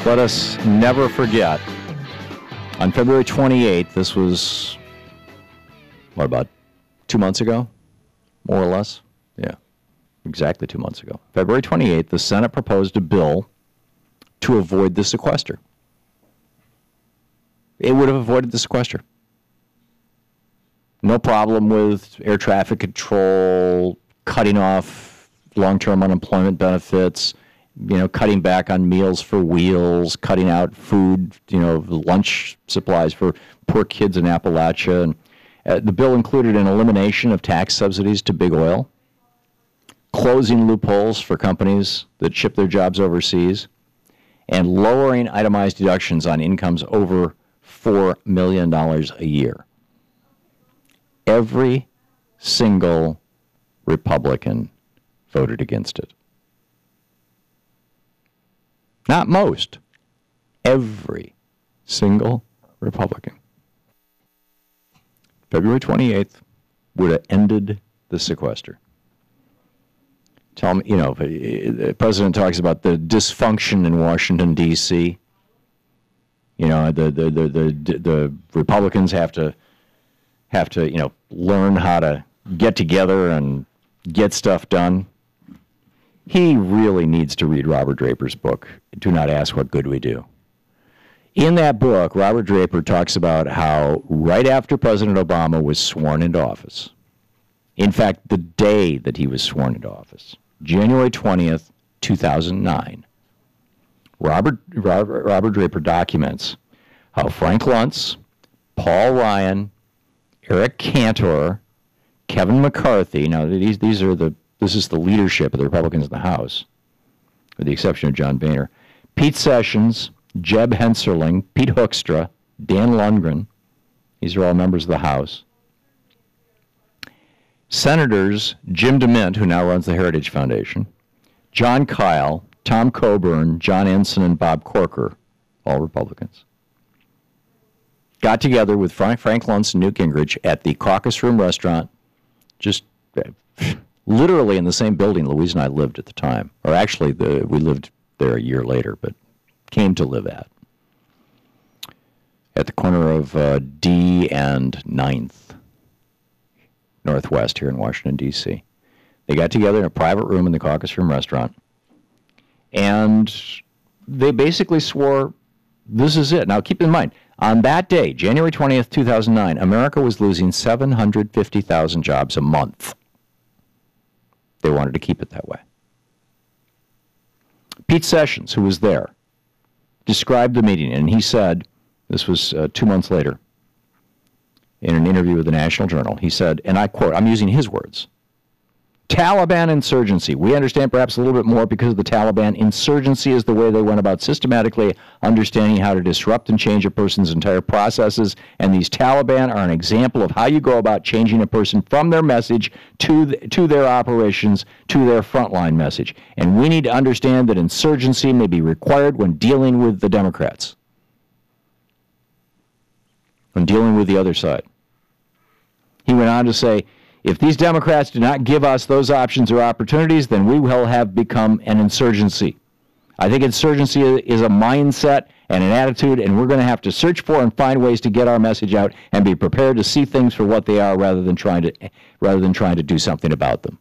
Let us never forget, on February 28th, this was, what, about 2 months ago? More or less? Yeah, exactly 2 months ago. February 28th, the Senate proposed a bill to avoid the sequester. It would have avoided the sequester. No problem with air traffic control, cutting off long-term unemployment benefits, cutting back on Meals for Wheels, cutting out food, lunch supplies for poor kids in Appalachia. And the bill included an elimination of tax subsidies to big oil, closing loopholes for companies that ship their jobs overseas, and lowering itemized deductions on incomes over $4 million a year. Every single Republican voted against it. Not most. Every single Republican. February 28th would have ended the sequester. Tell me, the president talks about the dysfunction in Washington, D.C. The Republicans have to learn how to get together and get stuff done. He really needs to read Robert Draper's book, Do Not Ask What Good We Do. In that book, Robert Draper talks about how right after President Obama was sworn into office, in fact, the day that he was sworn into office, January 20th, 2009, Robert Draper documents how Frank Luntz, Paul Ryan, Eric Cantor, Kevin McCarthy, now this is the leadership of the Republicans in the House, with the exception of John Boehner, Pete Sessions, Jeb Hensarling, Pete Hoekstra, Dan Lundgren, these are all members of the House, Senators Jim DeMint, who now runs the Heritage Foundation, John Kyle, Tom Coburn, John Ensign, and Bob Corker, all Republicans, got together with Frank Luntz and Newt Gingrich at the Caucus Room restaurant, just literally in the same building Louise and I lived at the time. Or actually, we lived there a year later, but came to live at the corner of D and 9th Northwest here in Washington, D.C. They got together in a private room in the Caucus Room restaurant, and they basically swore, this is it. Now, keep in mind, on that day, January 20th, 2009, America was losing 750,000 jobs a month. They wanted to keep it that way. Pete Sessions, who was there, described the meeting, and he said, this was 2 months later, in an interview with the National Journal, he said, and I quote, I'm using his words, Taliban insurgency. We understand perhaps a little bit more because of the Taliban. Insurgency is the way they went about systematically understanding how to disrupt and change a person's entire processes, and these Taliban are an example of how you go about changing a person from their message to their operations, to their frontline message. And we need to understand that insurgency may be required when dealing with the Democrats, when dealing with the other side. He went on to say, if these Democrats do not give us those options or opportunities, then we will have become an insurgency. I think insurgency is a mindset and an attitude, and we're going to have to search for and find ways to get our message out and be prepared to see things for what they are rather than trying to do something about them.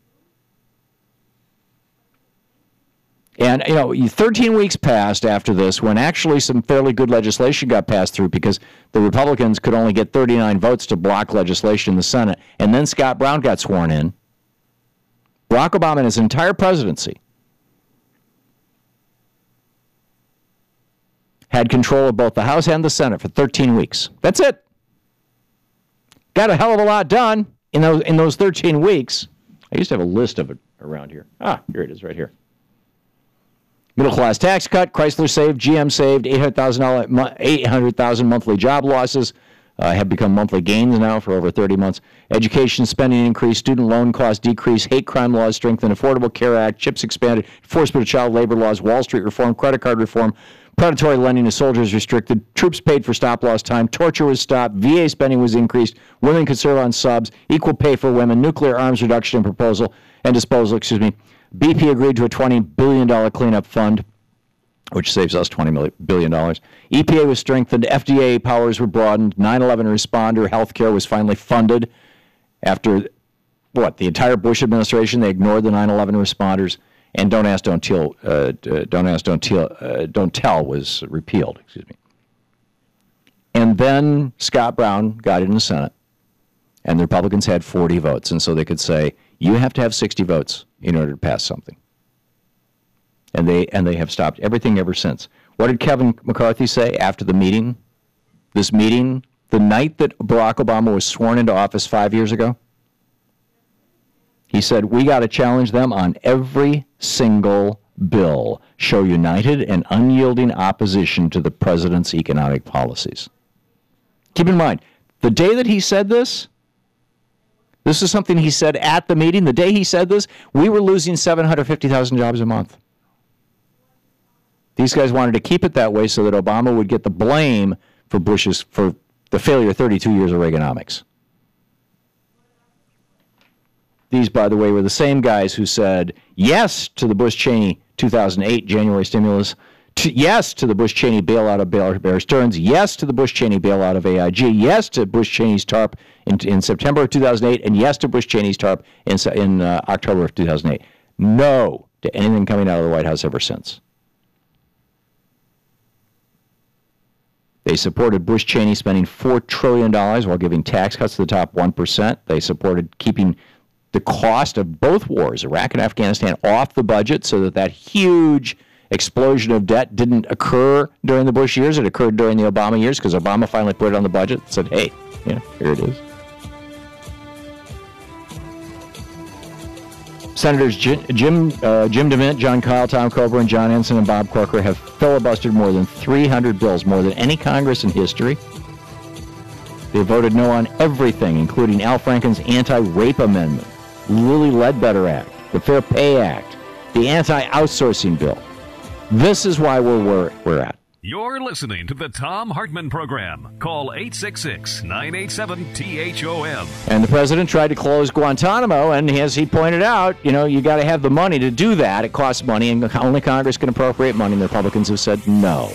And, 13 weeks passed after this when actually some fairly good legislation got passed through because the Republicans could only get 39 votes to block legislation in the Senate. And then Scott Brown got sworn in. Barack Obama, in his entire presidency, had control of both the House and the Senate for 13 weeks. That's it. Got a hell of a lot done in those 13 weeks. I used to have a list of it around here. Here it is right here. Middle-class tax cut, Chrysler saved, GM saved, 800,000 monthly job losses have become monthly gains now for over 30 months. Education spending increase, student loan costs decrease, hate crime laws strengthened, Affordable Care Act, CHIPS expanded, enforcement of child labor laws, Wall Street reform, credit card reform, predatory lending to soldiers restricted, troops paid for stop-loss time, torture was stopped, VA spending was increased, women could serve on subs, equal pay for women, nuclear arms reduction and disposal, BP agreed to a $20 billion cleanup fund. which saves us $20 billion. EPA was strengthened. FDA powers were broadened. 9/11 responder health care was finally funded after, the entire Bush administration, they ignored the 9/11 responders. And Don't Ask, Don't Tell, Don't Tell was repealed. Excuse me. And then Scott Brown got in the Senate, and the Republicans had 40 votes. And so they could say, you have to have 60 votes in order to pass something. And they have stopped everything ever since. What did Kevin McCarthy say after the meeting? This meeting, the night that Barack Obama was sworn into office 5 years ago? He said, we got to challenge them on every single bill, show united and unyielding opposition to the president's economic policies. Keep in mind, the day that he said this is something he said at the meeting. The day he said this, we were losing 750,000 jobs a month. These guys wanted to keep it that way so that Obama would get the blame for the failure of 32 years of Reaganomics. These, by the way, were the same guys who said yes to the Bush-Cheney 2008 January stimulus, yes to the Bush-Cheney bailout of Bear Stearns, yes to the Bush-Cheney bailout of AIG, yes to Bush-Cheney's TARP in September of 2008, and yes to Bush-Cheney's TARP in October of 2008. No to anything coming out of the White House ever since. They supported Bush-Cheney spending $4 trillion while giving tax cuts to the top 1%. They supported keeping the cost of both wars, Iraq and Afghanistan, off the budget so that huge explosion of debt didn't occur during the Bush years. It occurred during the Obama years because Obama finally put it on the budget and said, hey, here it is. Senators Jim DeMint, John Kyle, Tom Coburn, John Ensign, and Bob Corker have filibustered more than 300 bills, more than any Congress in history. They voted no on everything, including Al Franken's anti-rape amendment, Lilly Ledbetter Act, the Fair Pay Act, the anti-outsourcing bill. This is why we're at. You're listening to the Thom Hartmann Program. Call 866-987-THOM. And the president tried to close Guantanamo, and as he pointed out, you got to have the money to do that. It costs money, and only Congress can appropriate money, and the Republicans have said no.